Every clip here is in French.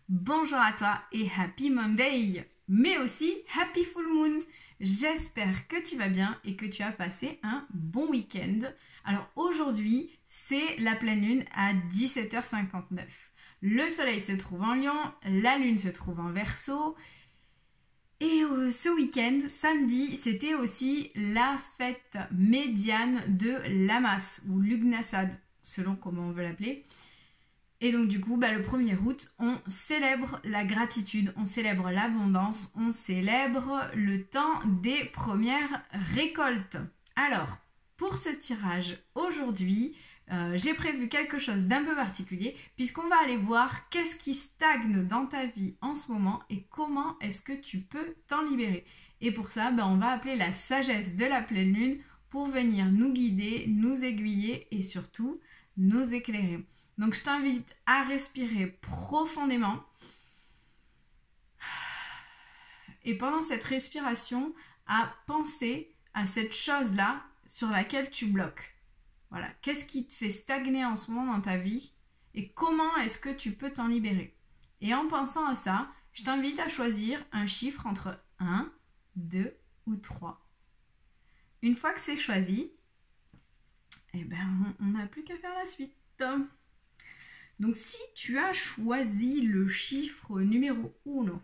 Bonjour à toi et Happy Monday, mais aussi Happy Full Moon. J'espère que tu vas bien et que tu as passé un bon week-end. Alors aujourd'hui, c'est la pleine lune à 17h59. Le soleil se trouve en Lion, la lune se trouve en Verseau. Et ce week-end, samedi, c'était aussi la fête médiane de Lammas ou Lughnasadh, selon comment on veut l'appeler. Et donc du coup, le 1er août, on célèbre la gratitude, on célèbre l'abondance, on célèbre le temps des premières récoltes. Alors, pour ce tirage aujourd'hui, j'ai prévu quelque chose d'un peu particulier puisqu'on va aller voir qu'est-ce qui stagne dans ta vie en ce moment et comment est-ce que tu peux t'en libérer. Et pour ça, on va appeler la sagesse de la pleine lune pour venir nous guider, nous aiguiller et surtout nous éclairer. Donc je t'invite à respirer profondément et pendant cette respiration à penser à cette chose-là sur laquelle tu bloques. Voilà, qu'est-ce qui te fait stagner en ce moment dans ta vie et comment est-ce que tu peux t'en libérer? Et en pensant à ça, je t'invite à choisir un chiffre entre 1, 2 ou 3. Une fois que c'est choisi, on n'a plus qu'à faire la suite. Donc si tu as choisi le chiffre numéro 1,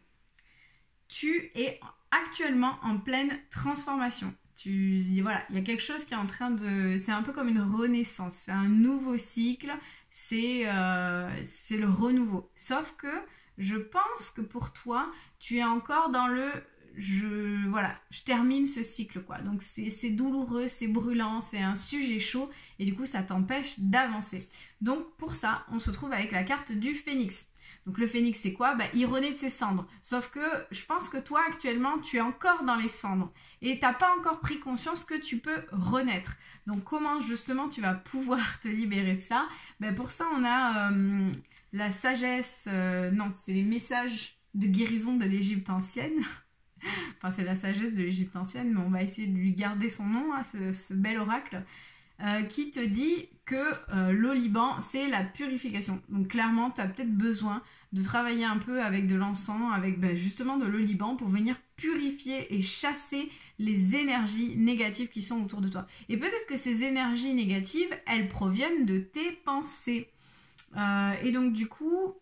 tu es actuellement en pleine transformation. Tu dis voilà, il y a quelque chose qui est en train de... C'est un peu comme une renaissance, c'est un nouveau cycle, c'est le renouveau. Sauf que je pense que pour toi, tu es encore dans le... je termine ce cycle quoi. Donc c'est douloureux, c'est brûlant, c'est un sujet chaud et du coup ça t'empêche d'avancer. Donc pour ça, on se trouve avec la carte du phénix. Donc le phénix c'est quoi? Il renaît de ses cendres. Sauf que je pense que toi actuellement tu es encore dans les cendres et t'as pas encore pris conscience que tu peux renaître. Donc comment justement tu vas pouvoir te libérer de ça? Pour ça on a la sagesse, non c'est les messages de guérison de l'Égypte ancienne. Enfin, c'est la sagesse de l'Égypte ancienne, mais on va essayer de lui garder son nom, ce bel oracle, qui te dit que l'oliban, c'est la purification. Donc clairement, tu as peut-être besoin de travailler un peu avec de l'encens, avec justement de l'oliban, pour venir purifier et chasser les énergies négatives qui sont autour de toi. Et peut-être que ces énergies négatives, elles proviennent de tes pensées. Et donc du coup...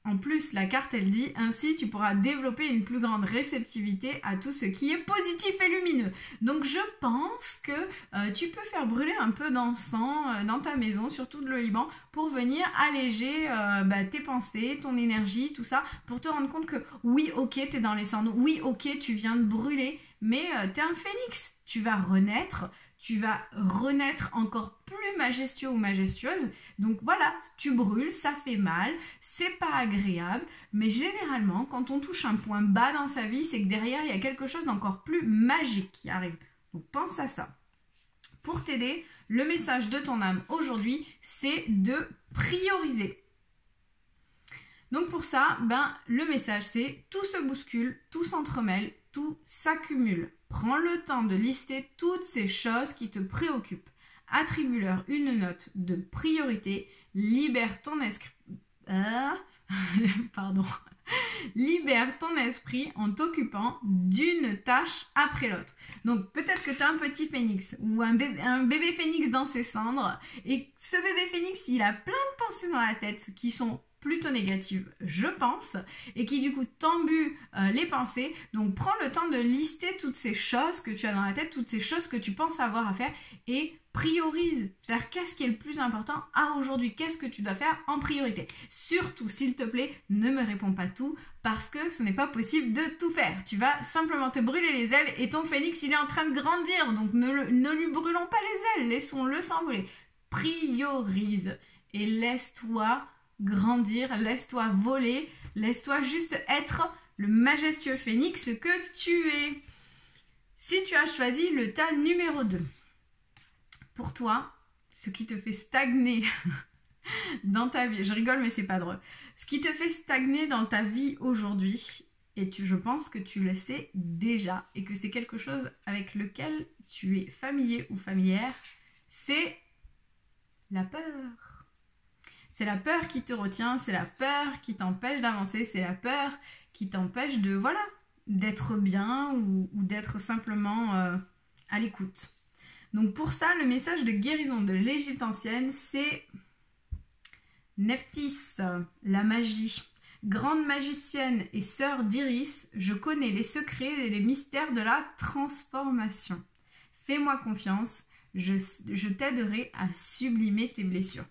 En plus, la carte, elle dit « Ainsi, tu pourras développer une plus grande réceptivité à tout ce qui est positif et lumineux. » Donc, je pense que tu peux faire brûler un peu d'encens dans ta maison, surtout de l'oliban, pour venir alléger tes pensées, ton énergie, tout ça, pour te rendre compte que oui, ok, t'es dans les cendres, oui, ok, tu viens de brûler, mais t'es un phénix, tu vas renaître encore plus majestueux ou majestueuse. Donc voilà, tu brûles, ça fait mal, c'est pas agréable, mais généralement, quand on touche un point bas dans sa vie, c'est que derrière, il y a quelque chose d'encore plus magique qui arrive. Donc pense à ça. Pour t'aider, le message de ton âme aujourd'hui, c'est de prioriser. Donc pour ça, le message c'est tout se bouscule, tout s'entremêle, tout s'accumule. Prends le temps de lister toutes ces choses qui te préoccupent. Attribue-leur une note de priorité. Libère ton esprit. Libère ton esprit en t'occupant d'une tâche après l'autre. Donc peut-être que tu as un petit phénix ou un bébé phénix dans ses cendres et ce bébé phénix il a plein de pensées dans la tête qui sont plutôt négatives, je pense, et qui du coup t'embuent les pensées. Donc prends le temps de lister toutes ces choses que tu as dans la tête, toutes ces choses que tu penses avoir à faire et priorise. C'est-à-dire qu'est-ce qui est le plus important à aujourd'hui, qu'est-ce que tu dois faire en priorité. Surtout, s'il te plaît, ne me réponds pas tout parce que ce n'est pas possible de tout faire. Tu vas simplement te brûler les ailes et ton phénix, il est en train de grandir. Donc ne lui brûlons pas les ailes, laissons-le s'envoler. Priorise et laisse-toi grandir, laisse-toi voler, laisse-toi juste être le majestueux phénix que tu es. Si tu as choisi le tas numéro 2, pour toi, ce qui te fait stagner dans ta vie, je rigole mais c'est pas drôle, ce qui te fait stagner dans ta vie aujourd'hui, et je pense que tu le sais déjà, et que c'est quelque chose avec lequel tu es familier ou familière, c'est la peur. C'est la peur qui te retient, c'est la peur qui t'empêche d'avancer, c'est la peur qui t'empêche de, voilà, d'être bien ou d'être simplement à l'écoute. Donc pour ça, le message de guérison de l'Égypte ancienne, c'est Nephthys, la magie. Grande magicienne et sœur d'Iris, je connais les secrets et les mystères de la transformation. Fais-moi confiance, je t'aiderai à sublimer tes blessures.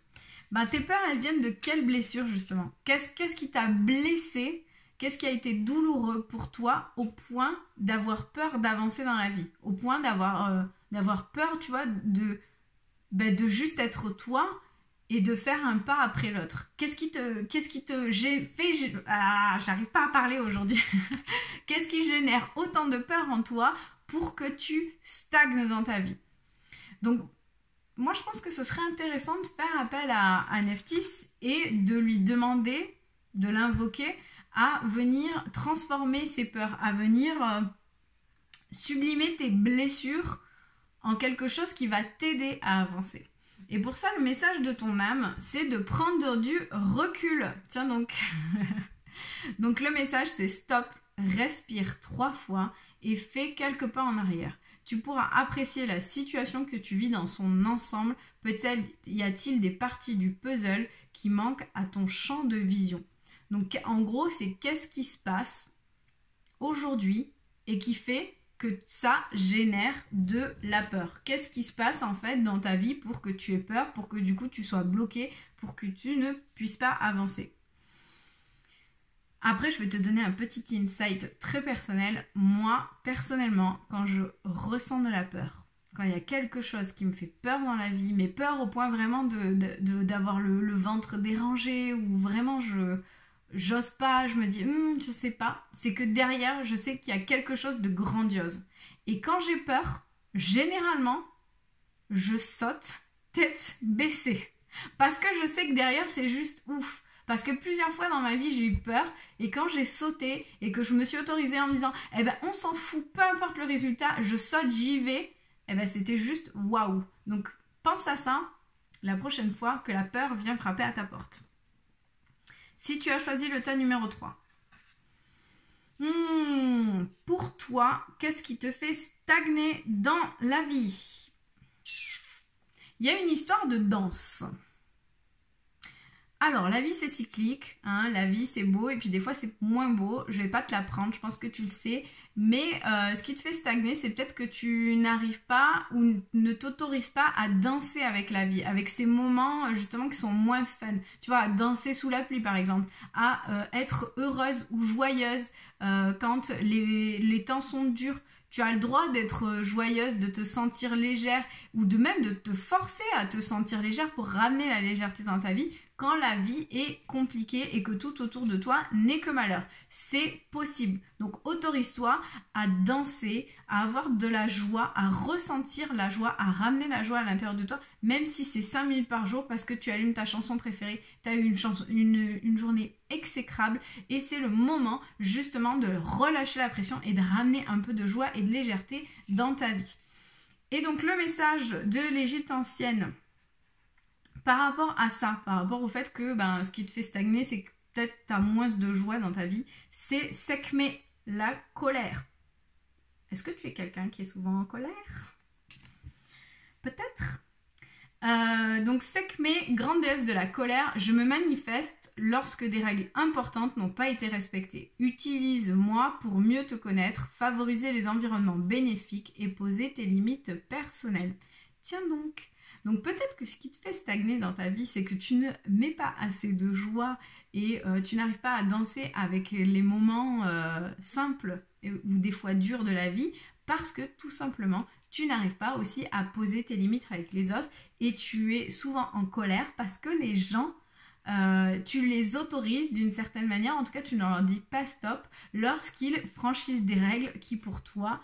Ben, tes peurs, elles viennent de quelles blessures justement? Qu'est-ce qui t'a blessé? Qu'est-ce qui a été douloureux pour toi au point d'avoir peur d'avancer dans la vie? Au point d'avoir peur, tu vois, de juste être toi et de faire un pas après l'autre. J'arrive pas à parler aujourd'hui. Qu'est-ce qui génère autant de peur en toi pour que tu stagnes dans ta vie? Donc, moi, je pense que ce serait intéressant de faire appel à Nephthys et de lui demander, de l'invoquer, à venir transformer ses peurs, à venir sublimer tes blessures en quelque chose qui va t'aider à avancer. Et pour ça, le message de ton âme, c'est de prendre du recul. Tiens donc. Donc le message, c'est stop, respire 3 fois et fais quelques pas en arrière. Tu pourras apprécier la situation que tu vis dans son ensemble. Peut-être y a-t-il des parties du puzzle qui manquent à ton champ de vision. Donc en gros, c'est qu'est-ce qui se passe aujourd'hui et qui fait que ça génère de la peur. Qu'est-ce qui se passe en fait dans ta vie pour que tu aies peur, pour que du coup tu sois bloqué, pour que tu ne puisses pas avancer. Après, je vais te donner un petit insight très personnel. Moi, personnellement, quand je ressens de la peur, quand il y a quelque chose qui me fait peur dans la vie, mais peur au point vraiment d'avoir le ventre dérangé ou vraiment j'ose pas, je me dis, je sais pas. C'est que derrière, je sais qu'il y a quelque chose de grandiose. Et quand j'ai peur, généralement, je saute tête baissée. Parce que je sais que derrière, c'est juste ouf. Parce que plusieurs fois dans ma vie, j'ai eu peur. Et quand j'ai sauté et que je me suis autorisée en me disant, on s'en fout, peu importe le résultat, je saute, j'y vais. C'était juste waouh. Donc, pense à ça la prochaine fois que la peur vient frapper à ta porte. Si tu as choisi le tas numéro 3. Pour toi, qu'est-ce qui te fait stagner dans la vie? Il y a une histoire de danse. Alors, la vie, c'est cyclique. Hein, la vie, c'est beau et puis des fois, c'est moins beau. Je vais pas te l'apprendre, je pense que tu le sais. Mais ce qui te fait stagner, c'est peut-être que tu n'arrives pas ou ne t'autorises pas à danser avec la vie, avec ces moments justement qui sont moins fun. Tu vois, à danser sous la pluie, par exemple. À être heureuse ou joyeuse quand les temps sont durs. Tu as le droit d'être joyeuse, de te sentir légère ou de même de te forcer à te sentir légère pour ramener la légèreté dans ta vie quand la vie est compliquée et que tout autour de toi n'est que malheur. C'est possible. Donc autorise-toi à danser, à avoir de la joie, à ressentir la joie, à ramener la joie à l'intérieur de toi, même si c'est 5 minutes par jour parce que tu allumes ta chanson préférée, tu as eu une journée exécrable et c'est le moment justement de relâcher la pression et de ramener un peu de joie et de légèreté dans ta vie. Et donc le message de l'Égypte ancienne par rapport à ça, par rapport au fait que ce qui te fait stagner, c'est que peut-être tu as moins de joie dans ta vie, c'est Sekhmet, la colère. Est-ce que tu es quelqu'un qui est souvent en colère? Peut-être. Donc Sekhmet, grande déesse de la colère, je me manifeste lorsque des règles importantes n'ont pas été respectées. Utilise-moi pour mieux te connaître, favoriser les environnements bénéfiques et poser tes limites personnelles. Tiens donc. Donc peut-être que ce qui te fait stagner dans ta vie, c'est que tu ne mets pas assez de joie et tu n'arrives pas à danser avec les moments simples ou des fois durs de la vie parce que tout simplement, tu n'arrives pas aussi à poser tes limites avec les autres et tu es souvent en colère parce que les gens, tu les autorises d'une certaine manière, en tout cas tu ne leur dis pas stop lorsqu'ils franchissent des règles qui pour toi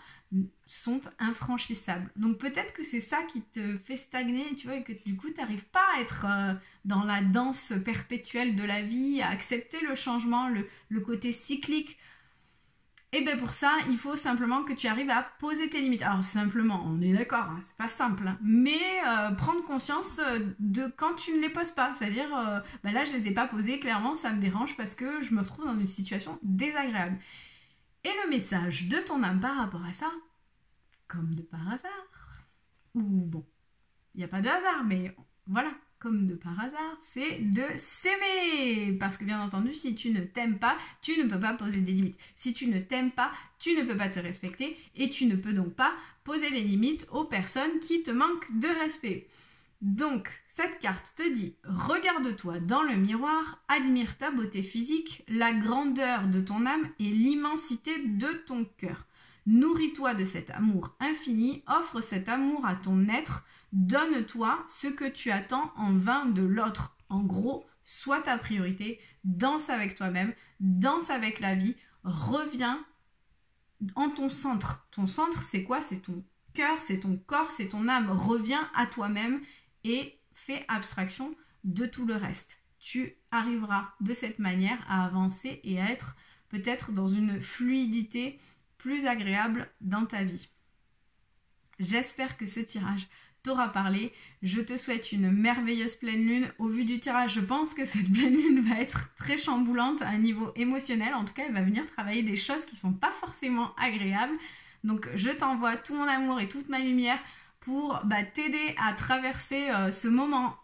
sont infranchissables. Donc peut-être que c'est ça qui te fait stagner, tu vois, et que du coup tu n'arrives pas à être dans la danse perpétuelle de la vie, à accepter le changement, le côté cyclique. Et bien pour ça, il faut simplement que tu arrives à poser tes limites. Alors simplement, on est d'accord, hein, c'est pas simple, hein, mais prendre conscience de quand tu ne les poses pas. C'est-à-dire, là je les ai pas posées, clairement ça me dérange parce que je me retrouve dans une situation désagréable. Et le message de ton âme par rapport à ça, comme de par hasard, ou bon, il n'y a pas de hasard, mais voilà, comme de par hasard, c'est de s'aimer. Parce que bien entendu, si tu ne t'aimes pas, tu ne peux pas poser des limites. Si tu ne t'aimes pas, tu ne peux pas te respecter et tu ne peux donc pas poser des limites aux personnes qui te manquent de respect. Donc, cette carte te dit, regarde-toi dans le miroir, admire ta beauté physique, la grandeur de ton âme et l'immensité de ton cœur. Nourris-toi de cet amour infini, offre cet amour à ton être, donne-toi ce que tu attends en vain de l'autre. En gros, sois ta priorité, danse avec toi-même, danse avec la vie, reviens en ton centre. Ton centre, c'est quoi? C'est ton cœur, c'est ton corps, c'est ton âme. Reviens à toi-même et fais abstraction de tout le reste. Tu arriveras de cette manière à avancer et à être peut-être dans une fluidité plus agréable dans ta vie. J'espère que ce tirage t'aura parlé. Je te souhaite une merveilleuse pleine lune. Au vu du tirage, je pense que cette pleine lune va être très chamboulante à un niveau émotionnel. En tout cas, elle va venir travailler des choses qui ne sont pas forcément agréables. Donc, je t'envoie tout mon amour et toute ma lumière pour t'aider à traverser ce moment.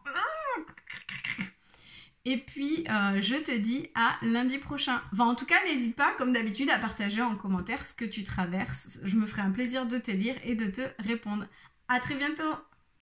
Et puis, je te dis à lundi prochain. Enfin, en tout cas, n'hésite pas, comme d'habitude, à partager en commentaire ce que tu traverses. Je me ferai un plaisir de te lire et de te répondre. À très bientôt!